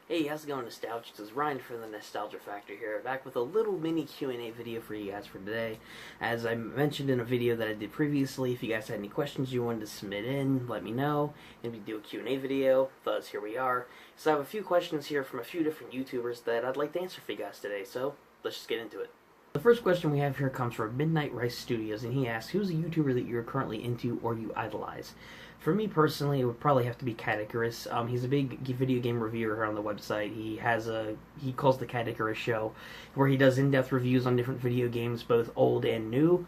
Hey, how's it going, Nostalgia? This is Ryan from the Nostalgia Factor here, back with a little mini Q&A video for you guys for today. As I mentioned in a video that I did previously, if you guys had any questions you wanted to submit in, let me know, and we do a Q&A video. Thus, here we are. So I have a few questions here from a few different YouTubers that I'd like to answer for you guys today, so let's just get into it. The first question we have here comes from Midnight Rice Studios, and he asks, who's a YouTuber that you're currently into or you idolize? For me personally, it would probably have to be Cat Icarus. He's a big video game reviewer on the website. He calls the Cat Icarus Show, where he does in-depth reviews on different video games, both old and new.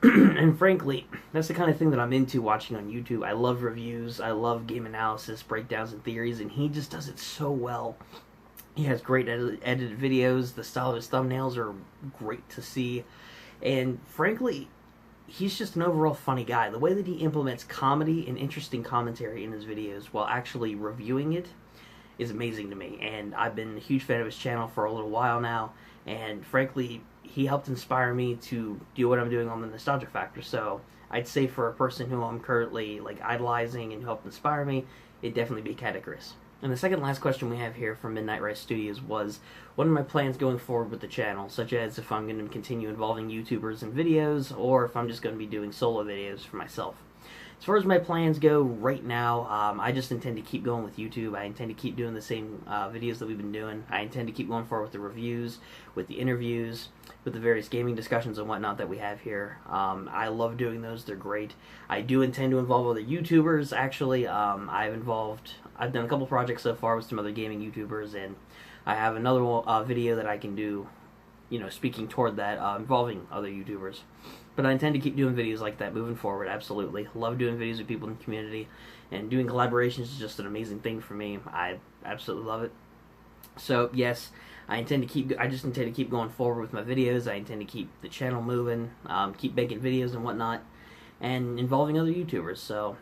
And frankly, that's the kind of thing that I'm into watching on YouTube. I love reviews, I love game analysis, breakdowns, and theories, and he just does it so well. He has great edited videos. The style of his thumbnails are great to see, and frankly, he's just an overall funny guy. The way that he implements comedy and interesting commentary in his videos while actually reviewing it is amazing to me. And I've been a huge fan of his channel for a little while now. And frankly, he helped inspire me to do what I'm doing on the Nostalgia Factor. So I'd say for a person who I'm currently idolizing and who helped inspire me, it'd definitely be Cat Icarus. And the second last question we have here from Midnight Rice Studios was, what are my plans going forward with the channel, such as if I'm going to continue involving YouTubers in videos, or if I'm just going to be doing solo videos for myself. As far as my plans go right now, I just intend to keep going with YouTube. I intend to keep doing the same videos that we've been doing. I intend to keep going forward with the reviews, with the interviews, with the various gaming discussions and whatnot that we have here. I love doing those. They're great. I do intend to involve other YouTubers, actually. I've done a couple projects so far with some other gaming YouTubers, and I have another video that I can do, speaking toward that, involving other YouTubers. But I intend to keep doing videos like that moving forward, absolutely. Love doing videos with people in the community, and doing collaborations is just an amazing thing for me. I absolutely love it. So, yes, I just intend to keep going forward with my videos. I intend to keep the channel moving, keep making videos and whatnot, and involving other YouTubers. So,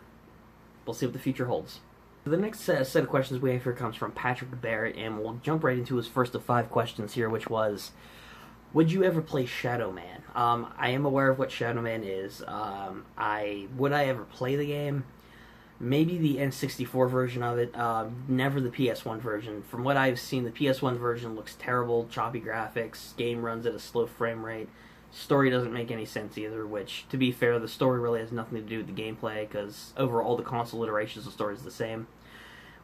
we'll see what the future holds. The next set of questions we have here comes from Patrick Barrett, and we'll jump right into his first of 5 questions here, which was, would you ever play Shadow Man? I am aware of what Shadow Man is. Would I ever play the game? Maybe the N64 version of it, never the PS1 version. From what I've seen, the PS1 version looks terrible, choppy graphics, game runs at a slow frame rate. Story doesn't make any sense either, which, to be fair, the story really has nothing to do with the gameplay, because over all the console iterations, the story is the same.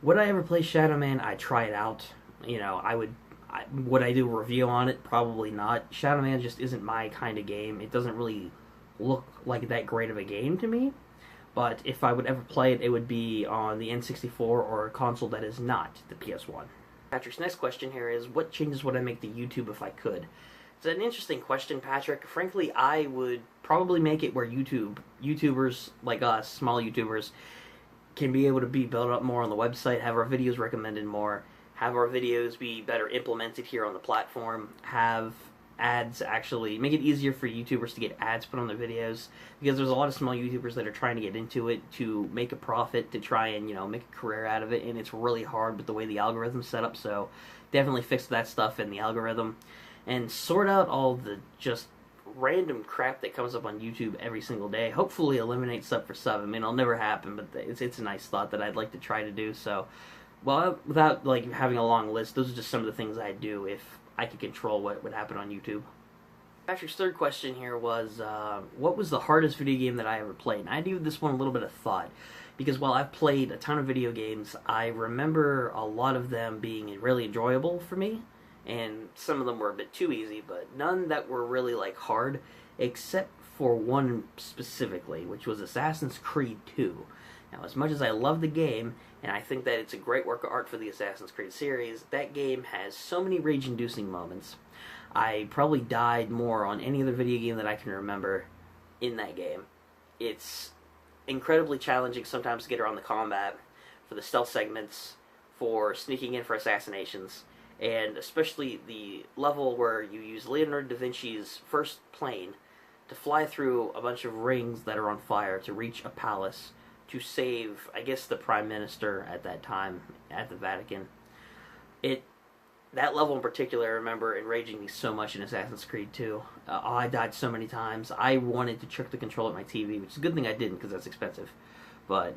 Would I ever play Shadow Man? I'd try it out. Would I do a review on it? Probably not. Shadow Man just isn't my kind of game. It doesn't really look like that great of a game to me. But if I would ever play it, it would be on the N64 or a console that is not the PS1. Patrick's next question here is, what changes would I make to YouTube if I could? It's an interesting question, Patrick. Frankly, I would probably make it where YouTubers like us, small YouTubers, can be able to be built up more on the website, have our videos recommended more, have our videos be better implemented here on the platform, have ads actually, make it easier for YouTubers to get ads put on their videos, because there's a lot of small YouTubers that are trying to get into it to make a profit, to try and, make a career out of it, and it's really hard with the way the algorithm's set up, so definitely fix that stuff in the algorithm, and sort out all the just random crap that comes up on YouTube every single day. Hopefully eliminate sub for sub. I mean, it'll never happen, but it's a nice thought that I'd like to try to do, so, well, without, having a long list, those are just some of the things I'd do if I could control what would happen on YouTube. Patrick's third question here was, what was the hardest video game that I ever played? And I gave this one a little bit of thought, because while I've played a ton of video games, I remember a lot of them being really enjoyable for me, and some of them were a bit too easy, but none that were really, hard, except for one specifically, which was Assassin's Creed 2. Now, as much as I love the game, and I think that it's a great work of art for the Assassin's Creed series, that game has so many rage-inducing moments. I probably died more on any other video game that I can remember in that game. It's incredibly challenging sometimes to get around the combat, for the stealth segments, for sneaking in for assassinations, and especially the level where you use Leonardo da Vinci's first plane to fly through a bunch of rings that are on fire to reach a palace to save, I guess, the Prime Minister at that time at the Vatican. That level in particular, I remember enraging me so much in Assassin's Creed 2. I died so many times. I wanted to trick the control at my TV, which is a good thing I didn't, because that's expensive. But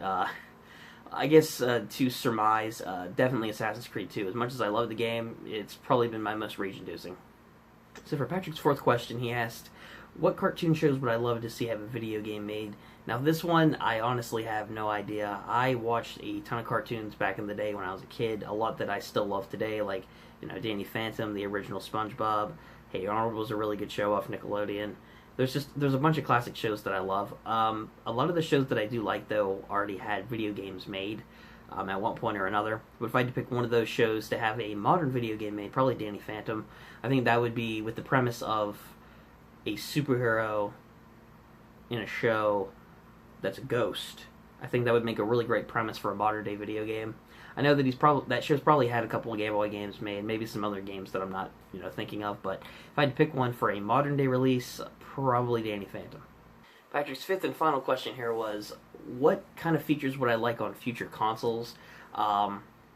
I guess to surmise, definitely Assassin's Creed 2. As much as I love the game, it's probably been my most rage-inducing. So for Patrick's fourth question, he asked, what cartoon shows would I love to see have a video game made? Now this one, I honestly have no idea. I watched a ton of cartoons back in the day when I was a kid, a lot that I still love today, like, Danny Phantom, the original SpongeBob. Hey Arnold was a really good show off Nickelodeon. There's a bunch of classic shows that I love. A lot of the shows that I do like, though, already had video games made at one point or another. But if I had to pick one of those shows to have a modern video game made, probably Danny Phantom. I think that would be with the premise of a superhero in a show that's a ghost. I think that would make a really great premise for a modern day video game. I know that that show's probably had a couple of Game Boy games made, maybe some other games that I'm not, thinking of, but if I had to pick one for a modern day release, probably Danny Phantom. Patrick's fifth and final question here was, what kind of features would I like on future consoles?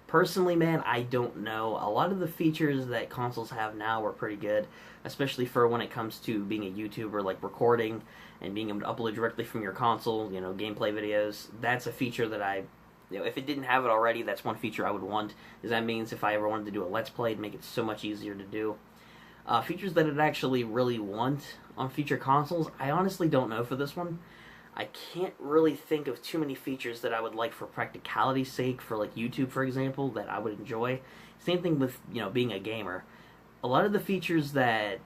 Personally, man, I don't know. A lot of the features that consoles have now are pretty good, especially for when it comes to being a YouTuber, like recording and being able to upload directly from your console, gameplay videos. That's a feature that if it didn't have it already, that's one feature I would want, because that means if I ever wanted to do a Let's Play, it'd make it so much easier to do. Features that I'd actually really want on future consoles, I honestly don't know for this one. I can't really think of too many features that I would like for practicality's sake, for like YouTube, for example, that I would enjoy. Same thing with, being a gamer. A lot of the features that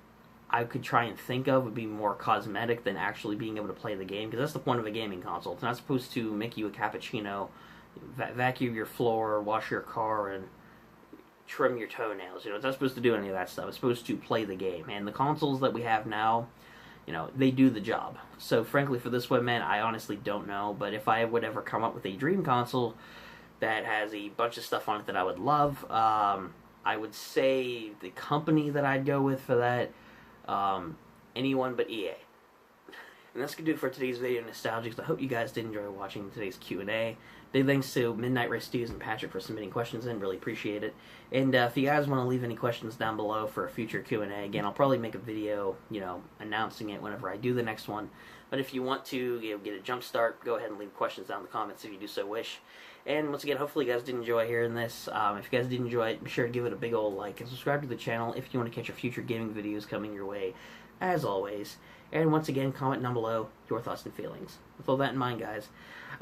I could try and think of would be more cosmetic than actually being able to play the game, because that's the point of a gaming console. It's not supposed to make you a cappuccino, vacuum your floor, wash your car, and trim your toenails. It's not supposed to do any of that stuff. It's supposed to play the game. And the consoles that we have now, they do the job. So frankly, for this one, man, I honestly don't know. But if I would ever come up with a dream console that has a bunch of stuff on it that I would love, I would say the company that I'd go with for that, anyone but EA. And that's going to do it for today's video, Nostalgics. I hope you guys did enjoy watching today's Q&A. Big thanks to Midnight Race Stews and Patrick for submitting questions in. Really appreciate it. And if you guys want to leave any questions down below for a future Q&A, again, I'll probably make a video, announcing it whenever I do the next one. But if you want to get a jump start, go ahead and leave questions down in the comments if you do so wish. And once again, hopefully you guys did enjoy hearing this. If you guys did enjoy it, be sure to give it a big old like and subscribe to the channel if you want to catch our future gaming videos coming your way, as always. And once again, comment down below your thoughts and feelings. With all that in mind, guys,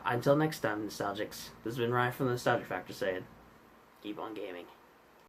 until next time, Nostalgics, this has been Ryan from the Nostalgia Factor saying, keep on gaming.